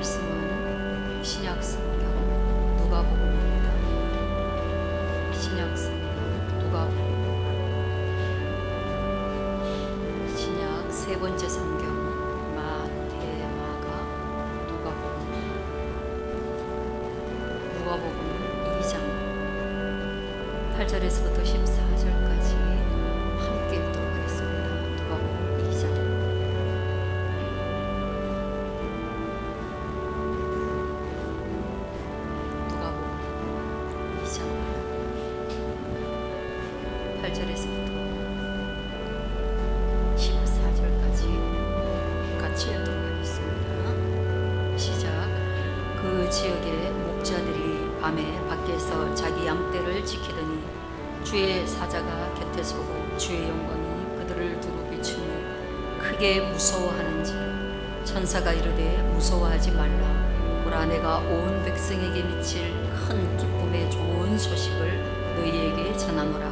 말씀은 신약 성경 누가복음입니다. 신약 성경 누가복음. 신약 세 번째 성경 마태, 마가, 누가복음. 누가복음 2장 8절에서부터 14절까지 함께 읽도록 하겠습니다. 누가복음 2장. 누가복음 2장 8절에서부터 14절까지 같이 읽도록 하겠습니다. 시작. 그 지역의 목자들이 밤에 밖에서 자기 양떼를 지키더니 주의 사자가 곁에 서고 주의 영광이 그들을 두루 비추며 크게 무서워하는지 천사가 이르되 무서워하지 말라. 보라, 내가 온 백성에게 미칠 큰 기쁨의 좋은 소식을 너희에게 전하노라.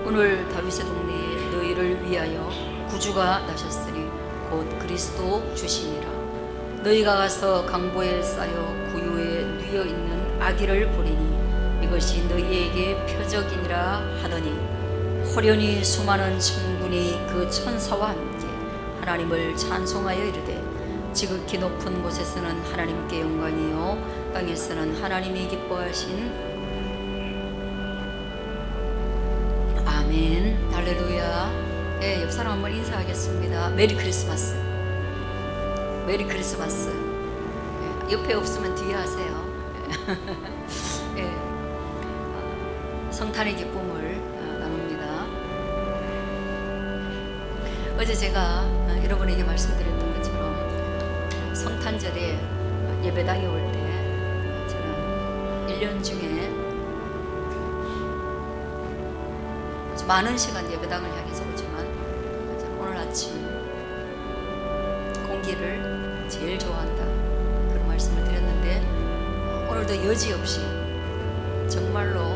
오늘 다윗의 동네에 너희를 위하여 구주가 나셨으니 곧 그리스도 주시니라. 너희가 가서 강보에 쌓여 구유에 뉘어 있는 아기를 보리니 이것이 너희에게 표적이니라 하더니 호련히 수많은 천군이 그 천사와 함께 하나님을 찬송하여 이르되 지극히 높은 곳에서는 하나님께 영광이요 땅에서는 하나님이 기뻐하신 아멘. 할렐루야. 네, 옆 사람 한번 인사하겠습니다. 메리 크리스마스. 메리 크리스마스. 네, 옆에 없으면 뒤에 하세요. 네, 성탄의 기쁨을 나눕니다. 어제 제가 여러분에게 말씀드렸던 것처럼 성탄절에 예배당에 올 때 저는 1년 중에 아주 많은 시간 예배당을 향해서 오지만 저는 오늘 아침 공기를 제일 좋아한다 그런 말씀을 드렸는데 오늘도 여지없이 정말로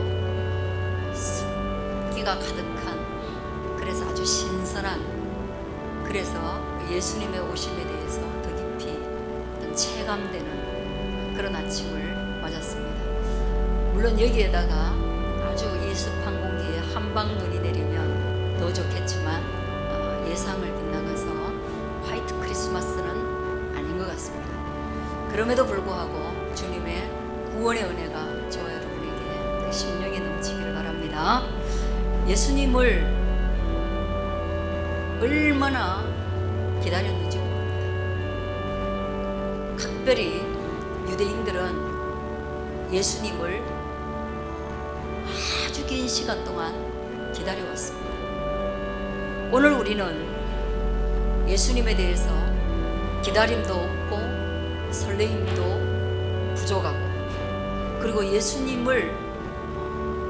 습기가 가득한, 그래서 아주 신선한, 그래서 예수님의 오심에 대해서 더 깊이 체감되는 그런 아침을 맞았습니다. 물론 여기에다가 아주 이 습한 공기에 한방 눈이 내리면 더 좋겠지만 예상을 빗나가서 화이트 크리스마스는 아닌 것 같습니다. 그럼에도 불구하고 주님의 구원의 은혜가 저와 여러분에게 그 심령이 넘치기를 바랍니다. 예수님을 얼마나 기다렸는지 모릅니다. 특별히 유대인들은 예수님을 아주 긴 시간 동안 기다려왔습니다. 오늘 우리는 예수님에 대해서 기다림도 없고 설레임도 부족하고, 그리고 예수님을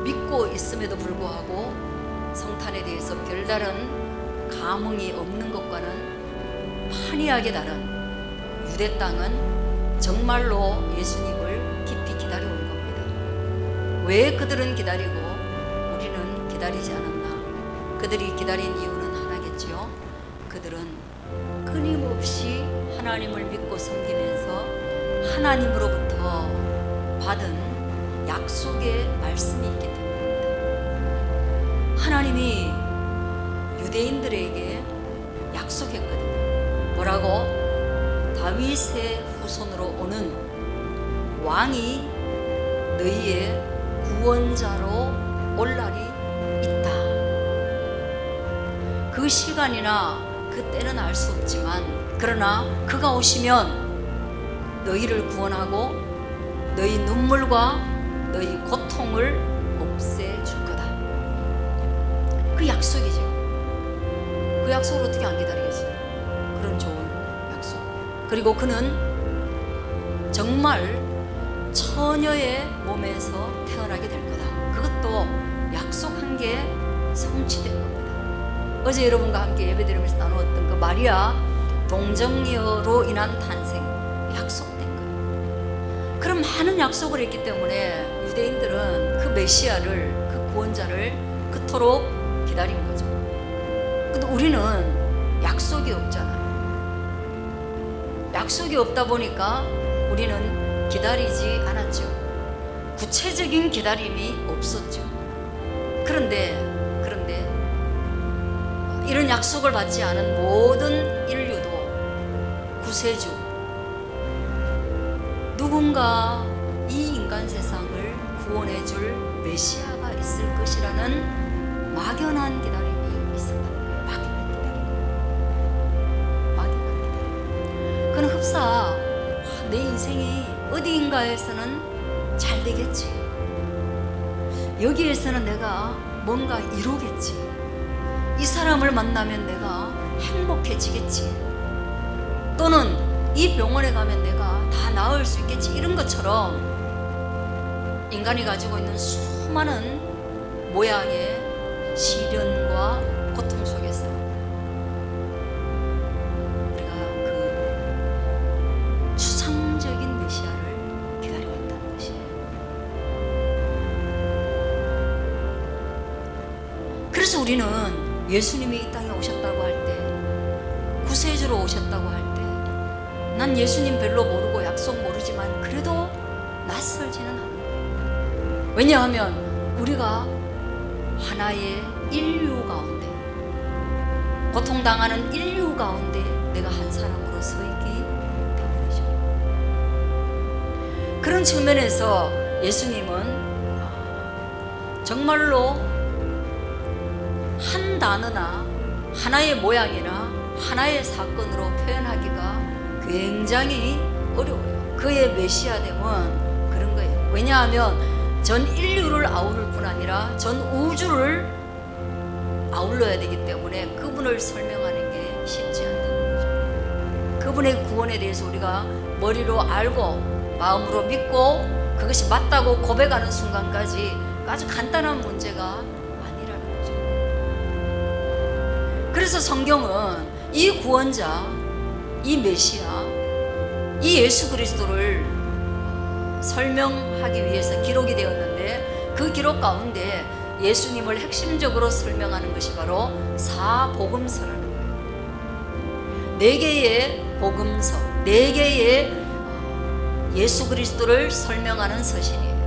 믿고 있음에도 불구하고 성탄에 대해서 별다른 감흥이 없는 것과는 판이하게 다른 유대 땅은 정말로 예수님을 깊이 기다려온 겁니다. 왜 그들은 기다리고 우리는 기다리지 않았나? 그들이 기다린 이유는 하나겠지요. 그들은 끊임없이 하나님을 믿고 섬기면서 하나님으로부터 받은 약속의 말씀이 있기 때문입니다. 하나님이 유대인들에게 약속했거든요. 뭐라고? 다윗의 후손으로 오는 왕이 너희의 구원자로 올 날이 있다. 그 시간이나 그 때는 알 수 없지만, 그러나 그가 오시면 너희를 구원하고 너희 눈물과 너희 고통을 없애줄 거다. 그 약속이죠. 그 약속을 어떻게 안 기다리겠어요? 그런 좋은 약속. 그리고 그는 정말 처녀의 몸에서 태어나게 될 거다. 그것도 약속한 게 성취된 겁니다. 어제 여러분과 함께 예배드리면서 나누었던 그 마리아 동정녀로 인한 탄생, 약속된 거예요. 그런 많은 약속을 했기 때문에 유대인들은 그 메시아를, 그 구원자를 그토록 기다린 거죠. 근데 우리는 약속이 없잖아요. 약속이 없다 보니까 우리는 기다리지 않았죠. 구체적인 기다림이 없었죠. 그런데 이런 약속을 받지 않은 모든 인류도 구세주, 누군가 이 인간 세상을 구원해 줄 메시아가 있을 것이라는 막연한 기다림이 있었다. 막연한 기다림. 그는 흡사 내 인생이 어디인가에서는 잘 되겠지, 여기에서는 내가 뭔가 이루겠지, 이 사람을 만나면 내가 행복해지겠지, 또는 이 병원에 가면 내가 다 나을 수 있겠지, 이런 것처럼 인간이 가지고 있는 수많은 모양의 시련과 고통 속에서 우리가 그 추상적인 메시아를 기다려왔다는 것이에요. 그래서 우리는 예수님이 이 땅에 오셨다고 할 때, 구세주로 오셨다고 할 때, 난 예수님 별로 모르고 약속 모르지만 그래도 낯설지는 않은 거예요. 왜냐하면 우리가 하나의 인류 가운데, 고통당하는 인류 가운데 내가 한 사람으로 서 있기 때문이죠. 그런 측면에서 예수님은 정말로 한 단어나 하나의 모양이나 하나의 사건으로 표현하기가 굉장히 어려워요. 그의 메시아됨은 그런 거예요. 왜냐하면 전 인류를 아우를 뿐 아니라 전 우주를 아울러야 되기 때문에 그분을 설명하는 게 쉽지 않다는 거죠. 그분의 구원에 대해서 우리가 머리로 알고 마음으로 믿고 그것이 맞다고 고백하는 순간까지 아주 간단한 문제가 아니라는 거죠. 그래서 성경은 이 구원자, 이 메시아, 이 예수 그리스도를 설명하기 위해서 기록이 되었는데, 그 기록 가운데 예수님을 핵심적으로 설명하는 것이 바로 사복음서라는 거예요. 4개의 복음서, 4개의 예수 그리스도를 설명하는 서신이에요.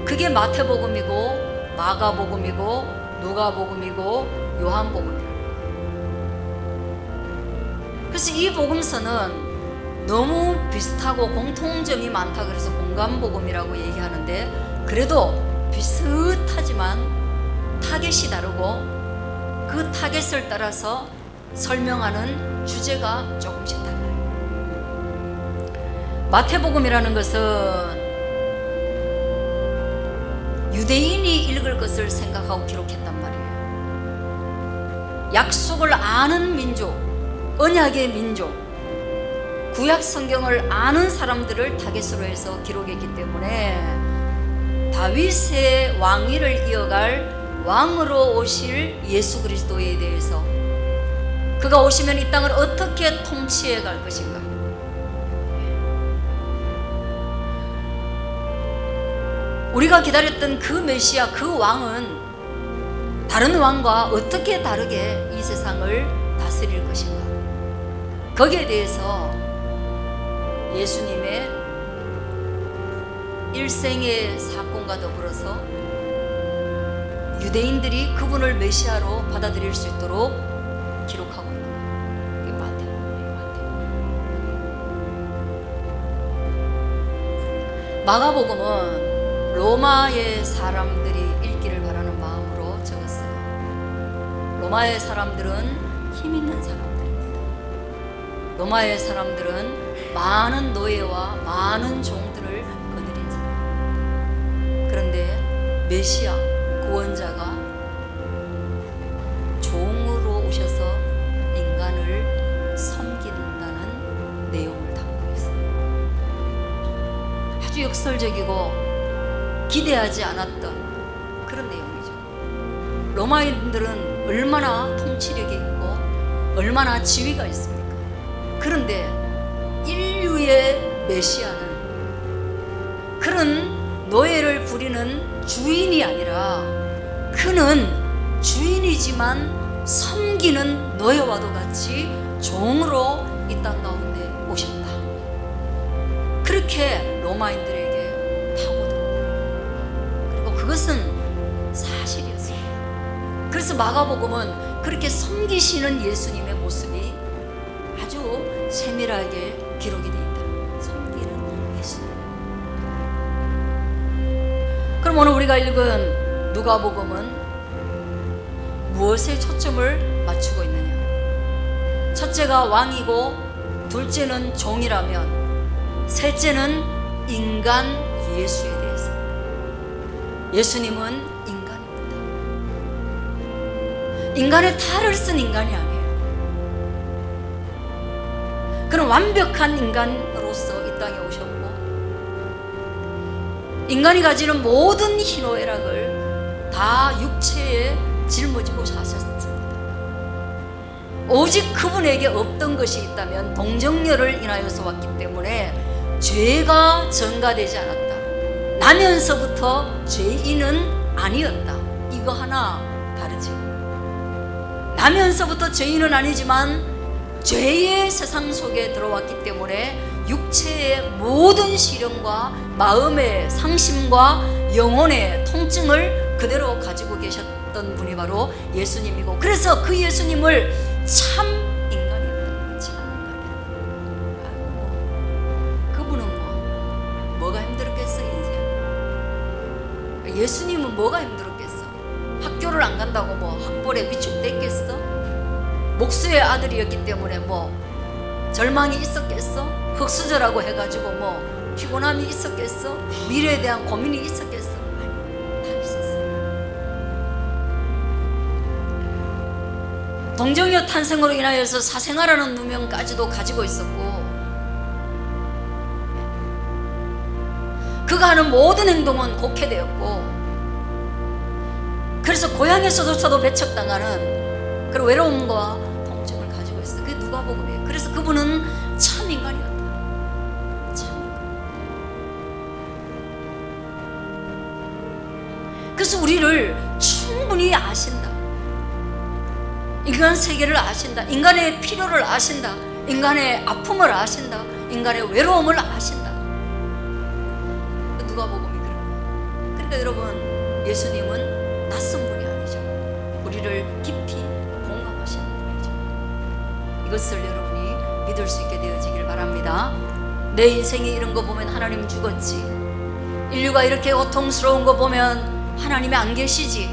그게 마태복음이고 마가복음이고 누가복음이고 요한복음이라는 거예요. 그래서 이 복음서는 너무 비슷하고 공통점이 많다 그래서 공감복음이라고 얘기하는데, 그래도 비슷하지만 타겟이 다르고 그 타겟을 따라서 설명하는 주제가 조금씩 달라요. 마태복음이라는 것은 유대인이 읽을 것을 생각하고 기록했단 말이에요. 약속을 아는 민족, 언약의 민족, 구약 성경을 아는 사람들을 타겟으로 해서 기록했기 때문에 다윗의 왕위를 이어갈 왕으로 오실 예수 그리스도에 대해서, 그가 오시면 이 땅을 어떻게 통치해 갈 것인가, 우리가 기다렸던 그 메시아, 그 왕은 다른 왕과 어떻게 다르게 이 세상을 다스릴 것인가, 거기에 대해서 예수님의 일생의 사건과 더불어서 유대인들이 그분을 메시아로 받아들일 수 있도록 기록하고 있는 거예요. 이게 마태복음이에요. 마가복음은 로마의 사람들이 읽기를 바라는 마음으로 적었어요. 로마의 사람들은 힘 있는 사람들입니다. 로마의 사람들은 많은 노예와 많은 종들을 거느린 사람입니다. 그런데 메시아, 구원자가 종으로 오셔서 인간을 섬긴다는 내용을 담고 있어요. 아주 역설적이고 기대하지 않았던 그런 내용이죠. 로마인들은 얼마나 통치력이 있고 얼마나 지위가 있습니까? 그런데 인류의 메시아는 그런 노예를 부리는 주인이 아니라, 그는 주인이지만 섬기는 노예와도 같이 종으로 이 땅 가운데 오셨다. 그렇게 로마인들에게 파고들었다. 그리고 그것은 사실이었습니다. 그래서 마가복음은 그렇게 섬기시는 예수님의 모습이 아주 세밀하게 기록이 되어 있다. 섬기는 예수님. 그럼 오늘 우리가 읽은 누가복음은 무엇에 초점을 맞추고 있느냐? 첫째가 왕이고, 둘째는 종이라면, 셋째는 인간 예수에 대해서. 예수님은 인간입니다. 인간의 탈을 쓴 인간이 아니에요. 그런 완벽한 인간으로서 이 땅에 오셨고, 인간이 가지는 모든 희노애락을 다 육체에 짊어지고 사셨습니다. 오직 그분에게 없던 것이 있다면 동정녀를 인하여서 왔기 때문에 죄가 전가되지 않았다. 나면서부터 죄인은 아니었다. 이거 하나 다르지. 나면서부터 죄인은 아니지만 죄의 세상 속에 들어왔기 때문에 육체의 모든 시련과 마음의 상심과 영혼의 통증을 그대로 가지고 계셨던 분이 바로 예수님이고, 그래서 그 예수님을 참 인간이었다. 참 인간이었다. 그분은 뭐가 힘들었겠어 인생? 예수님은 뭐가 힘들었겠어? 학교를 안 간다고 뭐 학벌에 위축됐겠어? 목수의 아들이었기 때문에 뭐 절망이 있었겠어? 흙수저라고 해가지고 뭐 피곤함이 있었겠어? 미래에 대한 고민이 있었겠어? 아니, 다 있었어. 동정녀 탄생으로 인하여서 사생아라는 누명까지도 가지고 있었고, 그가 하는 모든 행동은 곡해되었고, 그래서 고향에서조차도 배척당하는 그런 외로움과 통증을 가지고 있어. 그게 누가복음이에요. 그래서 그분은 참 인간이었다. 참 인간. 그래서 우리를 충분히 아신다. 인간 세계를 아신다. 인간의 필요를 아신다. 인간의 아픔을 아신다. 인간의 외로움을 아신다. 누가복음이 그런 거예요. 그러니까 여러분, 예수님은 낯선 분이 아니죠. 우리를 깊이 공감하시는 분이죠. 이것을 여러분이 믿을 수 있게 되어지길 바랍니다. 내 인생에 이런 거 보면 하나님 죽었지, 인류가 이렇게 고통스러운 거 보면 하나님이 안 계시지.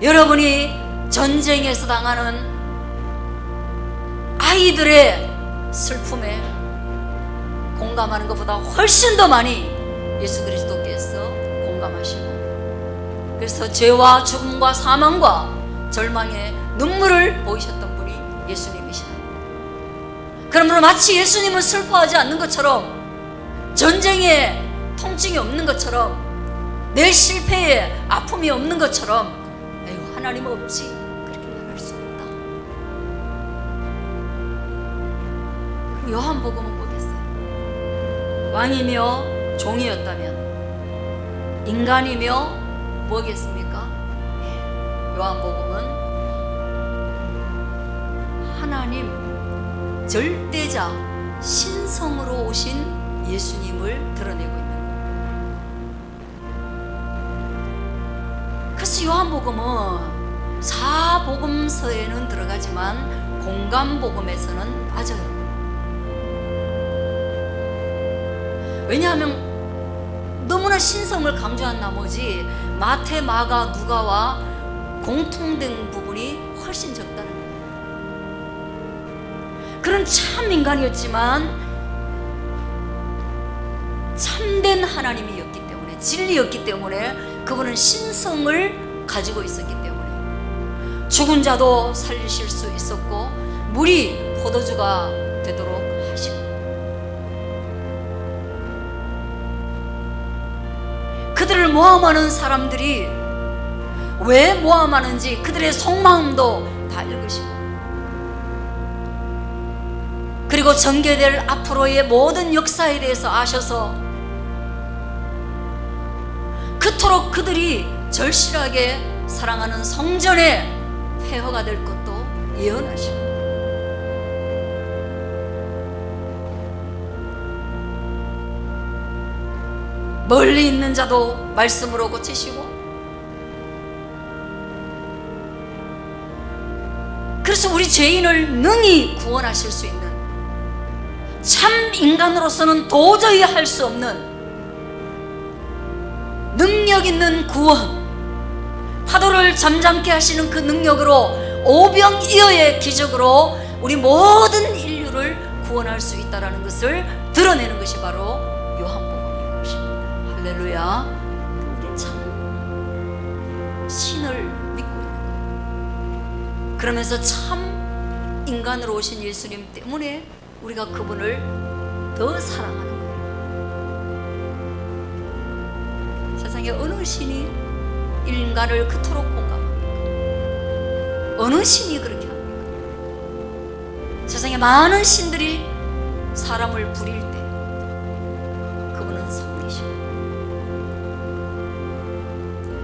여러분이 전쟁에서 당하는 아이들의 슬픔에 공감하는 것보다 훨씬 더 많이 예수 그리스도께서 공감하시고, 그래서 죄와 죽음과 사망과 절망의 눈물을 보이셨던 분이 예수님이시다. 그러므로 마치 예수님은 슬퍼하지 않는 것처럼, 전쟁에 통증이 없는 것처럼, 내 실패에 아픔이 없는 것처럼, 에휴 하나님 없지, 그렇게 말할 수 없다. 그럼 요한복음은 뭐겠어요? 왕이며 종이었다면 인간이며 뭐겠습니까? 요한복음은 하나님 절대자 신성으로 오신 예수님을 드러내고 있는 거예요. 그래서 요한복음은 사복음서에는 들어가지만 공감복음에서는 빠져요. 왜냐하면 너무나 신성을 강조한 나머지 마태, 마가, 누가와 공통된 부분이 훨씬 적다는 거예요. 그런 참 인간이었지만 참된 하나님이었기 때문에, 진리였기 때문에 그분은 신성을 가지고 있었기 때문에 죽은 자도 살리실 수 있었고, 물이 포도주가 되도록 하시고, 그들을 모함하는 사람들이 왜 모함하는지 그들의 속마음도 다 읽으시고, 그리고 전개될 앞으로의 모든 역사에 대해서 아셔서 그토록 그들이 절실하게 사랑하는 성전의 폐허가 될 것도 예언하시고, 멀리 있는 자도 말씀으로 고치시고, 그래서 우리 죄인을 능히 구원하실 수 있는, 참 인간으로서는 도저히 할 수 없는 능력 있는 구원, 파도를 잠잠케 하시는 그 능력으로 오병이어의 기적으로 우리 모든 인류를 구원할 수 있다는 것을 드러내는 것이 바로 요한복음인 것입니다. 할렐루야. 우리 참 신을 믿고 있는 거예요. 그러면서 참 인간으로 오신 예수님 때문에 우리가 그분을 더 사랑하는 거예요. 세상에 어느 신이 인간을 그토록 공감합니까? 어느 신이 그렇게 합니까? 세상에 많은 신들이 사람을 부릴 때 그분은 성리시고,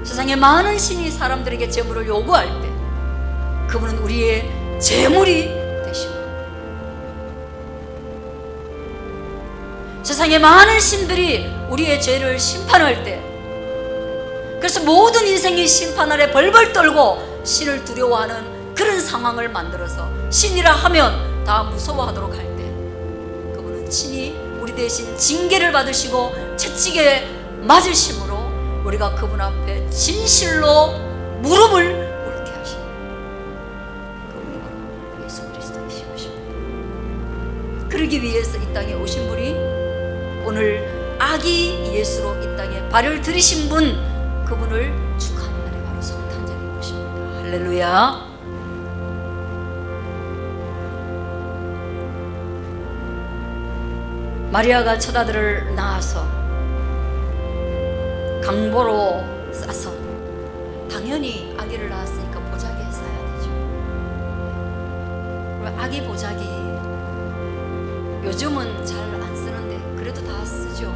세상에 많은 신이 사람들에게 재물을 요구할 때 그분은 우리의 재물이 되시고, 세상에 많은 신들이 우리의 죄를 심판할 때, 그래서 모든 인생이 심판 아래 벌벌 떨고 신을 두려워하는 그런 상황을 만들어서 신이라 하면 다 무서워하도록 할 때 그분은 친히 우리 대신 징계를 받으시고 채찍에 맞으심으로 우리가 그분 앞에 진실로 무릎을 꿇게 하시는 그분이 바로 예수 그리스도이십니다. 그러기 위해서 이 땅에 오신 분이, 오늘 아기 예수로 이 땅에 발을 들이신 분, 그분을 축하하는 날이 바로 성탄절인 것입니다. 할렐루야. 마리아가 첫 아들을 낳아서 강보로 싸서, 당연히 아기를 낳았으니까 보자기에 싸야 되죠. 아기 보자기 요즘은 잘 안 쓰는데 그래도 다 쓰죠.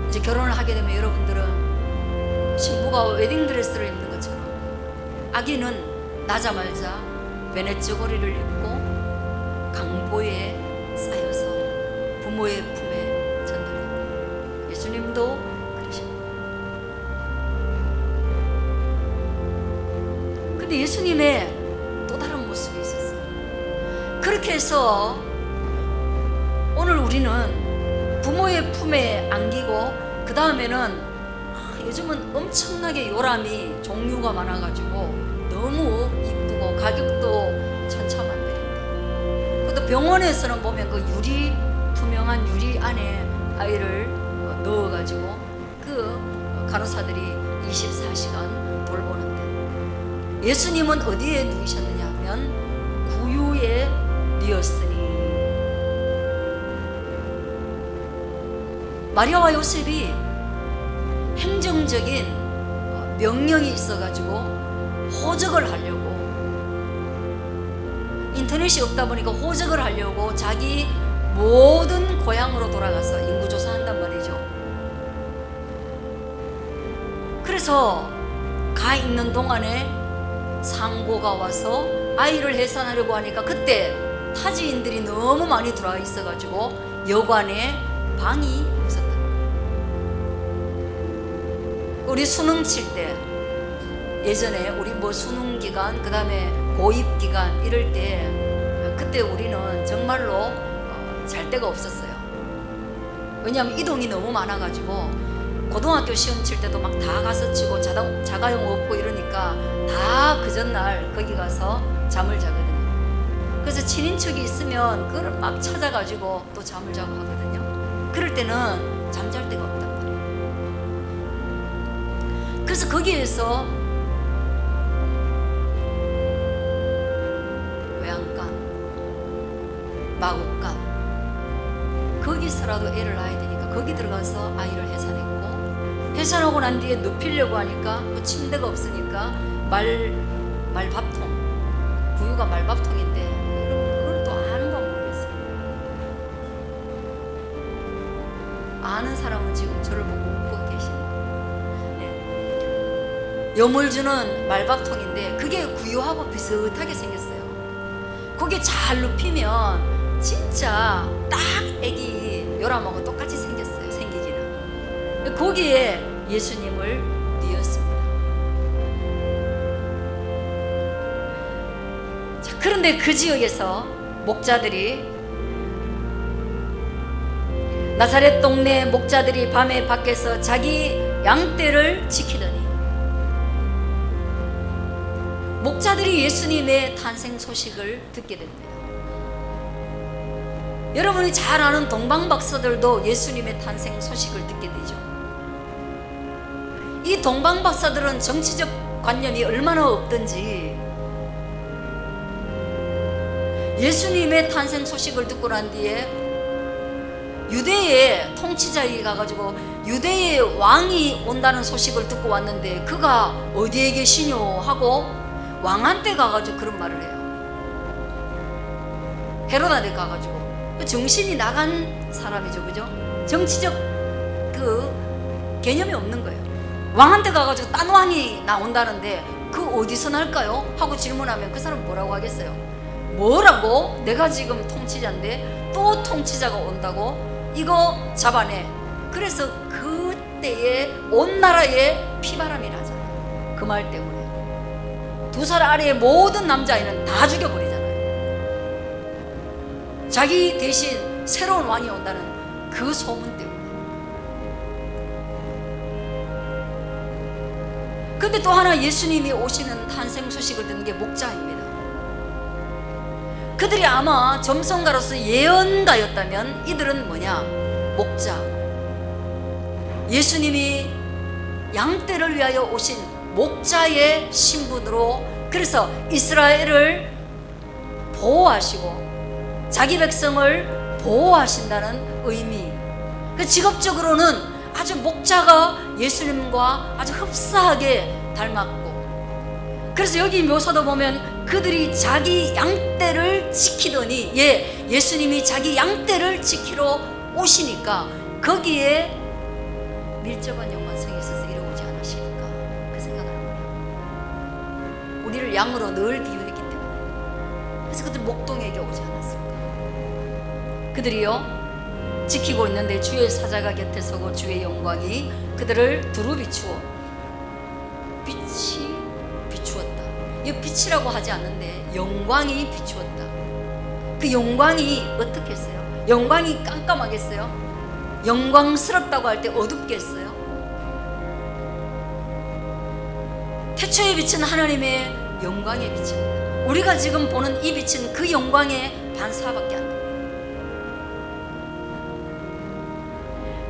이제 결혼을 하게 되면 여러분들은 신부가 웨딩드레스를 입는 것처럼 아기는 나자마자 베네츠 고리를 입고 강보에 쌓여서 부모의 품에 전달됩니다. 예수님도 그러십니다. 근데 예수님의 또 다른 모습이 있었어요. 그렇게 해서 오늘 우리는 부모의 품에 안기고, 그 다음에는 요즘은 엄청나게 요람이 종류가 많아가지고 너무 이쁘고 가격도 천차만별인데, 그것도 병원에서는 보면 그 유리, 투명한 유리 안에 아이를 넣어가지고 그 간호사들이 24시간 돌보는데, 예수님은 어디에 누이셨느냐 하면 구유에 누였으니, 마리아와 요셉이 행정적인 명령이 있어가지고 호적을 하려고, 인터넷이 없다 보니까 호적을 하려고 자기 모든 고향으로 돌아가서 인구조사한단 말이죠. 그래서 가 있는 동안에 상고가 와서 아이를 해산하려고 하니까, 그때 타지인들이 너무 많이 들어와 있어가지고 여관에 방이 없었다는 거예요. 우리 수능 칠 때, 예전에 우리 뭐 수능 기간, 그 다음에 고입 기간 이럴 때, 그때 우리는 정말로 잘 데가 없었어요. 왜냐하면 이동이 너무 많아가지고 고등학교 시험 칠 때도 막 다 가서 치고 자가용 없고 이러니까 다 그 전날 거기 가서 잠을 자거든요. 그래서 친인척이 있으면 그걸 막 찾아가지고 또 잠을 자고 하거든요. 그럴 때는 잠잘 데가 없단 말이에요. 그래서 거기에서 외양간, 마곡간, 거기서라도 애를 낳아야 되니까 거기 들어가서 아이를 해산했고, 해산하고 난 뒤에 눕히려고 하니까 그 침대가 없으니까 말밥통, 구유가 말밥통인데, 여러분 그걸 또 아는가 모르겠어요. 아는 사람은 지금 저를 보고 웃고 계시네요. 네. 여물주는 말밥통인데 그게 구유하고 비슷하게 생겼어요. 거기에 잘 눕히면 진짜 딱 애기 요람하고 똑같이 생겼어요. 생기기는. 거기에 예수님을 뉘었습니다. 자, 그런데 그 지역에서 목자들이, 나사렛 동네 목자들이 밤에 밖에서 자기 양떼를 지키더니, 목자들이 예수님의 탄생 소식을 듣게 됩니다. 여러분이 잘 아는 동방박사들도 예수님의 탄생 소식을 듣게 되죠. 이 동방박사들은 정치적 관념이 얼마나 없든지 예수님의 탄생 소식을 듣고 난 뒤에 유대의 통치자에게 가가지고 유대의 왕이 온다는 소식을 듣고 왔는데 그가 어디에 계시뇨 하고 왕한테 가가지고 그런 말을 해요. 헤로다한테 가가지고, 정신이 나간 사람이죠, 그죠? 정치적 그 개념이 없는 거예요. 왕한테 가가지고 딴 왕이 나온다는데 그 어디서 날까요? 하고 질문하면 그 사람 뭐라고 하겠어요? 뭐라고? 내가 지금 통치자인데 또 통치자가 온다고? 이거 잡아내. 그래서 그때에 온 나라에 피바람이 나잖아요. 그 말 때문에 두 살 아래의 모든 남자아이는 다 죽여버리잖아요. 자기 대신 새로운 왕이 온다는 그 소문 때문에. 근데 또 하나 예수님이 오시는 탄생 소식을 듣는 게 목자입니다. 그들이 아마 점성가로서 예언가였다면 이들은 뭐냐? 목자. 예수님이 양떼를 위하여 오신 목자의 신분으로, 그래서 이스라엘을 보호하시고 자기 백성을 보호하신다는 의미. 직업적으로는 아주 목자가 예수님과 아주 흡사하게 닮았고, 그래서 여기 묘사도 보면 그들이 자기 양떼를 지키더니, 예수님이 자기 양떼를 지키러 오시니까 거기에 밀접한 연관성이 있어서 이리 오지 않으실까, 그 생각을 합니다. 우리를 양으로 늘 비유했기 때문에. 그래서 그들 목동에게 오지 않았을까. 그들이요 지키고 있는데 주의 사자가 곁에 서고 주의 영광이 그들을 두루 비추어, 빛이 비추었다. 이 빛이라고 하지 않는데 영광이 비추었다. 그 영광이 어떻게 했어요? 영광이 깜깜하겠어요? 영광스럽다고 할 때 어둡게 했어요? 태초에 빛은 하나님의 영광의 빛입니다. 우리가 지금 보는 이 빛은 그 영광의 반사밖에 안 돼요.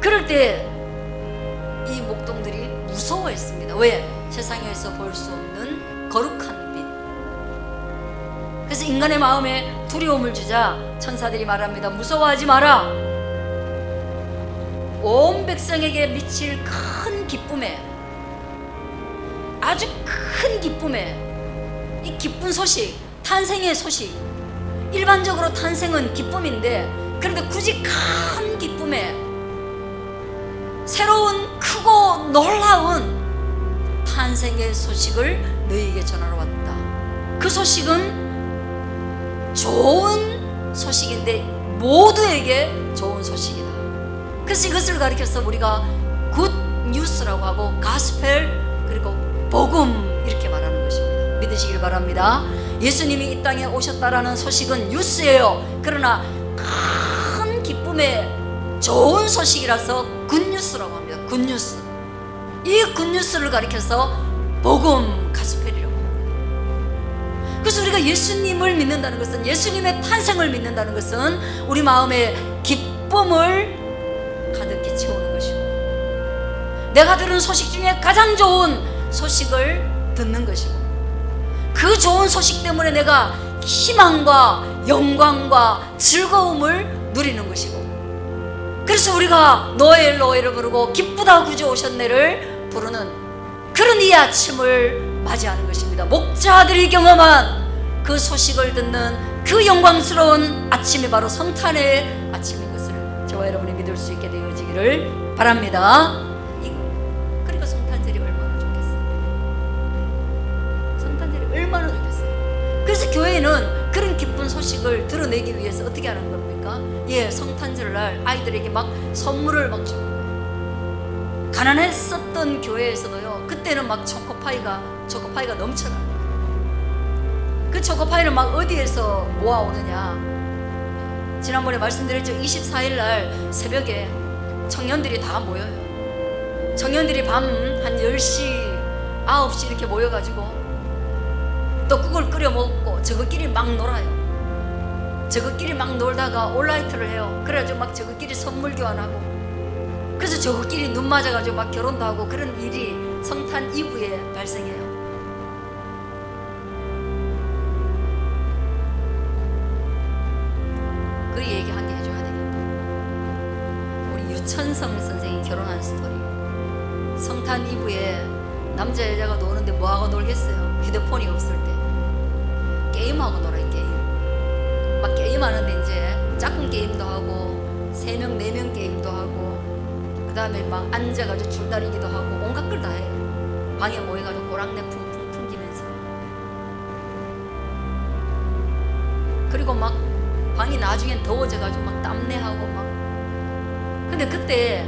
그럴 때 이 목동들이 무서워했습니다. 왜? 세상에서 볼 수 없는 거룩한 빛. 그래서 인간의 마음에 두려움을 주자 천사들이 말합니다. 무서워하지 마라. 온 백성에게 미칠 큰 기쁨에, 아주 큰 기쁨에, 이 기쁜 소식, 탄생의 소식. 일반적으로 탄생은 기쁨인데, 그런데 굳이 큰 기쁨에 새로운 크고 놀라운 탄생의 소식을 너희에게 전하러 왔다. 그 소식은 좋은 소식인데 모두에게 좋은 소식이다. 그래서 이것을 가리켜서 우리가 굿 뉴스라고 하고 가스펠, 그리고 복음 이렇게 말하는 것입니다. 믿으시길 바랍니다. 예수님이 이 땅에 오셨다라는 소식은 뉴스예요. 그러나 큰 기쁨의 좋은 소식이라서 굿뉴스라고 합니다. 굿뉴스. 이 굿뉴스를 가리켜서 복음, 가스펠이라고 합니다. 그래서 우리가 예수님을 믿는다는 것은, 예수님의 탄생을 믿는다는 것은 우리 마음에 기쁨을 가득히 채우는 것이고, 내가 들은 소식 중에 가장 좋은 소식을 듣는 것이고, 그 좋은 소식 때문에 내가 희망과 영광과 즐거움을 누리는 것이고, 그래서 우리가 노엘 노엘을 부르고 기쁘다 구주 오셨네를 부르는 그런 이 아침을 맞이하는 것입니다. 목자들이 경험한 그 소식을 듣는 그 영광스러운 아침이 바로 성탄의 아침인 것을 저와 여러분이 믿을 수 있게 되어지기를 바랍니다. 그러니까 성탄절이 얼마나 좋겠어요. 성탄절이 얼마나 좋겠어요. 그래서 교회는 그런 기쁜 소식을 드러내기 위해서 어떻게 하는 겁니까? 성탄절날 아이들에게 막 선물을 막 주는 거예요. 가난했었던 교회에서도요, 그때는 막 초코파이가 넘쳐나. 그 초코파이를 막 어디에서 모아오느냐, 지난번에 말씀드렸죠. 24일 날 새벽에 청년들이 다 모여요. 청년들이 밤 한 10시 9시 이렇게 모여가지고 떡국을 끓여 먹고 저것끼리 막 놀아요. 저것끼리 막 놀다가 온라이트를 해요. 그래가지고 막 저것끼리 선물 교환하고, 그래서 저것끼리 눈 맞아가지고 막 결혼도 하고, 그런 일이 성탄 이브에 발생해요. 그 얘기 한 개 해줘야 되겠다. 우리 유천성 선생이 결혼한 스토리. 성탄 이브에 남자 여자가 노는데 뭐하고 놀겠어요? 휴대폰이 없을 때 게임하고 놀아요. 게임 막 게임하는데 이제 짝꿍 게임도 하고 3명 4명 게임도 하고, 그 다음에 막 앉아가지고 줄다리기도 하고 온갖 걸 다 해요. 방에 모여가지고 꼬랑내 풍풍 풍기면서. 그리고 막 방이 나중엔 더워져가지고 막 땀내하고 막. 근데 그때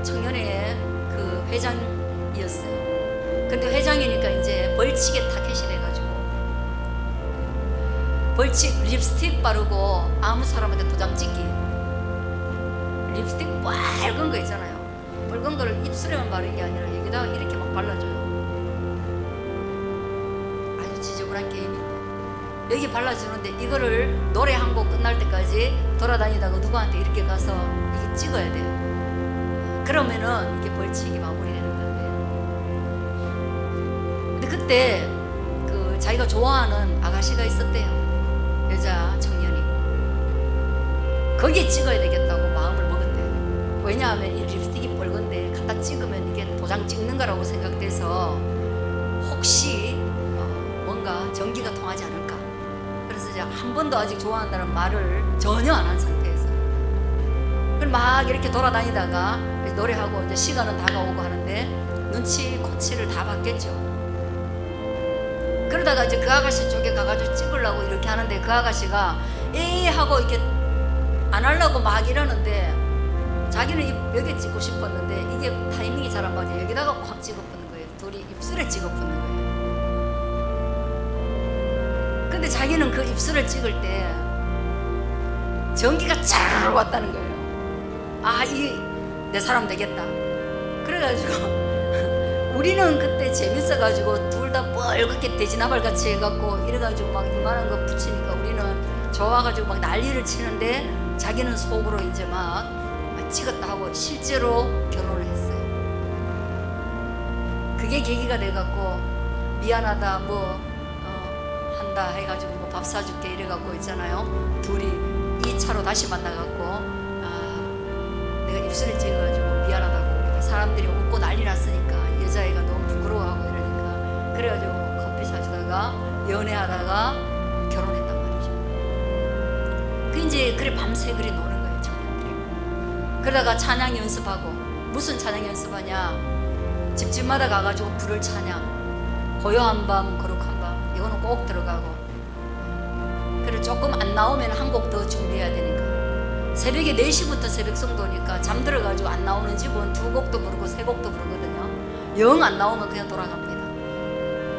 청년회의 그 회장이었어요. 근데 회장이니까 이제 벌칙에 타켓이 돼가지고 벌칙 립스틱 바르고 아무 사람한테 도장 찍기. 립스틱 빨간 거 있잖아요. 빨간 거를 입술에만 바르는 게 아니라 여기다가 이렇게 막 발라줘요. 아주 지저분한 게임인데 여기 발라주는데 이거를 노래 한 곡 끝날 때까지 돌아다니다가 누구한테 이렇게 가서 이게 찍어야 돼요. 그러면은 이게 벌칙이 마무리되는 건데. 근데 그때 그 자기가 좋아하는 아가씨가 있었대요. 여자 청년이. 거기에 찍어야 되겠다고 마음을 먹었대요. 왜냐하면 이 립스틱이 빨간데 갖다 찍으면 이게 도장 찍는 거라고 생각돼서 혹시 뭔가 전기가 통하지 않을까. 그래서 이제 한 번도 아직 좋아한다는 말을 전혀 안 한 상태에서 그럼 막 이렇게 돌아다니다가 노래하고 이제 시간은 다가오고 하는데 눈치 코치를 다 봤겠죠. 그러다가 이제 그 아가씨 쪽에 가가지고 찍으려고 이렇게 하는데 그 아가씨가 에이 하고 이렇게 안 하려고 막 이러는데 자기는 여기 찍고 싶었는데 이게 타이밍이 잘 안 맞아. 여기다가 확 찍어붙는 거예요. 둘이 입술에 찍어붙는 거예요. 근데 자기는 그 입술을 찍을 때 전기가 쫙 왔다는 거예요. 아, 이 내 사람 되겠다. 그래가지고 우리는 그때 재밌어가지고 둘 다 뻘겋게 돼지나발 같이 해갖고 이래가지고 막 이만한 거 붙이니까 우리는 좋아가지고 막 난리를 치는데 자기는 속으로 이제 막 찍었다 하고 실제로 결혼을 했어요. 그게 계기가 돼갖고 미안하다 뭐 한다 해가지고 뭐 밥 사줄게 이래갖고 있잖아요. 둘이 2차로 다시 만나갖고 내가 입술에 찍어가지고 미안하다고 사람들이 웃고 난리 났으니까 여자애가 너무 부끄러워하고 이러니까 그래가지고 커피 사주다가 연애하다가 결혼했단 말이죠. 그 이제 그래 밤새 그리 노는 거예요 청년들이. 그러다가 찬양 연습하고 무슨 찬양 연습하냐, 집집마다 가가지고 부를 찬양, 고요한 밤 거룩한 밤 이거는 꼭 들어가고, 그래 조금 안 나오면 한 곡 더 준비해야 되니까 새벽에 4시부터 새벽 성도니까 잠들어가지고 안 나오는 집은 2곡도 부르고 3곡도 부르거든요. 영 안 나오면 그냥 돌아갑니다.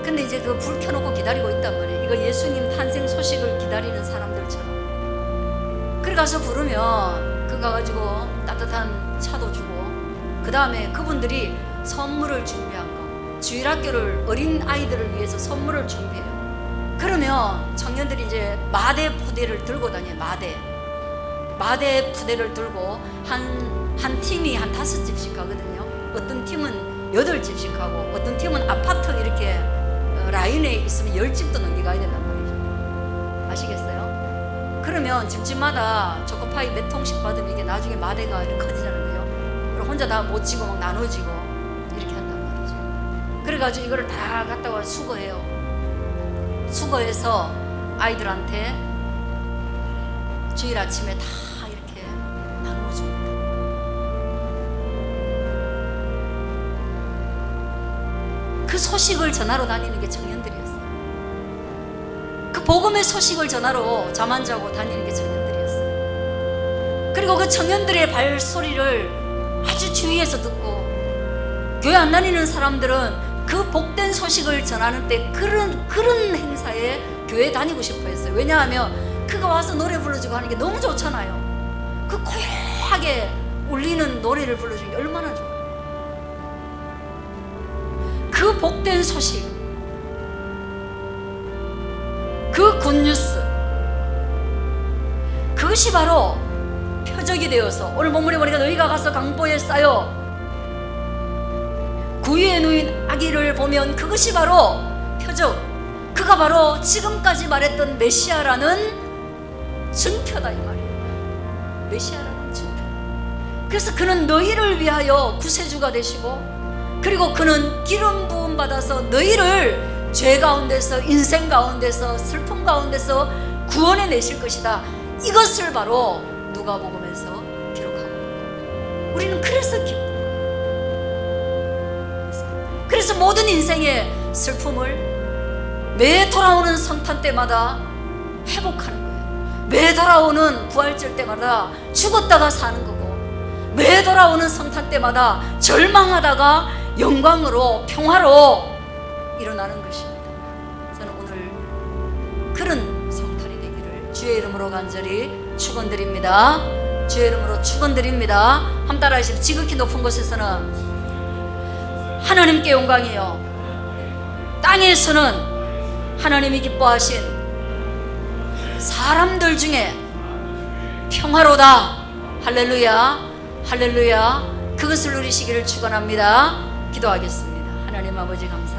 근데 이제 그 불 켜놓고 기다리고 있단 말이에요. 이거 예수님 탄생 소식을 기다리는 사람들처럼. 그래 가서 부르면 그 가가지고 따뜻한 차도 주고, 그 다음에 그분들이 선물을 준비한 거, 주일학교를 어린 아이들을 위해서 선물을 준비해요. 그러면 청년들이 이제 마대 푸대를 들고 다녀요. 마대 푸대를 들고 한 팀이 한 5집씩 가거든요. 어떤 팀은 8집씩 가고 어떤 팀은 아파트 이렇게 라인에 있으면 10집도 넘겨가야 된단 말이죠. 아시겠어요? 그러면 집집마다 초코파이 몇 통씩 받으면 이게 나중에 마대가 이렇게 커지잖아요. 그죠? 그리고 혼자 다 못 지고 막 나눠지고 이렇게 한단 말이죠. 그래가지고 이거를 다 갖다가 수거해요. 수거해서 아이들한테 주일 아침에 다 이렇게 나눠줍니다. 그 소식을 전하러 다니는 게 청년들이었어요. 그 복음의 소식을 전하러 잠 안 자고 다니는 게 청년들이었어요. 그리고 그 청년들의 발소리를 아주 주위에서 듣고 교회 안 다니는 사람들은 그 복된 소식을 전하는 때 그런 행사에 교회 다니고 싶어 했어요. 왜냐하면 그가 와서 노래 불러주고 하는 게 너무 좋잖아요. 그 고요하게 울리는 노래를 불러주는 게 얼마나 좋아요. 그 복된 소식, 그 굿뉴스, 그것이 바로 표적이 되어서 오늘 본문에 보니까 너희가 가서 강보에 쌓여 구유에 누인 아기를 보면 그것이 바로 표적, 그가 바로 지금까지 말했던 메시아라는 증표다 이 말이에요. 메시아라는 증표. 그래서 그는 너희를 위하여 구세주가 되시고, 그리고 그는 기름 부음 받아서 너희를 죄 가운데서, 인생 가운데서, 슬픔 가운데서 구원해 내실 것이다. 이것을 바로 누가복음에서 기록하고 있고, 우리는 그래서 기뻐요. 그래서 모든 인생의 슬픔을 매 돌아오는 성탄 때마다 회복하는 거예요. 매 돌아오는 부활절 때마다 죽었다가 사는 거고, 매 돌아오는 성탄 때마다 절망하다가 영광으로, 평화로 일어나는 것입니다. 저는 오늘 그런 성탄이 되기를 주의 이름으로 간절히 축원드립니다. 주의 이름으로 축원드립니다. 한번 따라하십시오. 지극히 높은 곳에서는 하나님께 영광이요, 땅에서는 하나님이 기뻐하신 사람들 중에 평화로다. 할렐루야, 할렐루야. 그것을 누리시기를 축원합니다. 기도하겠습니다. 하나님 아버지 감사합니다.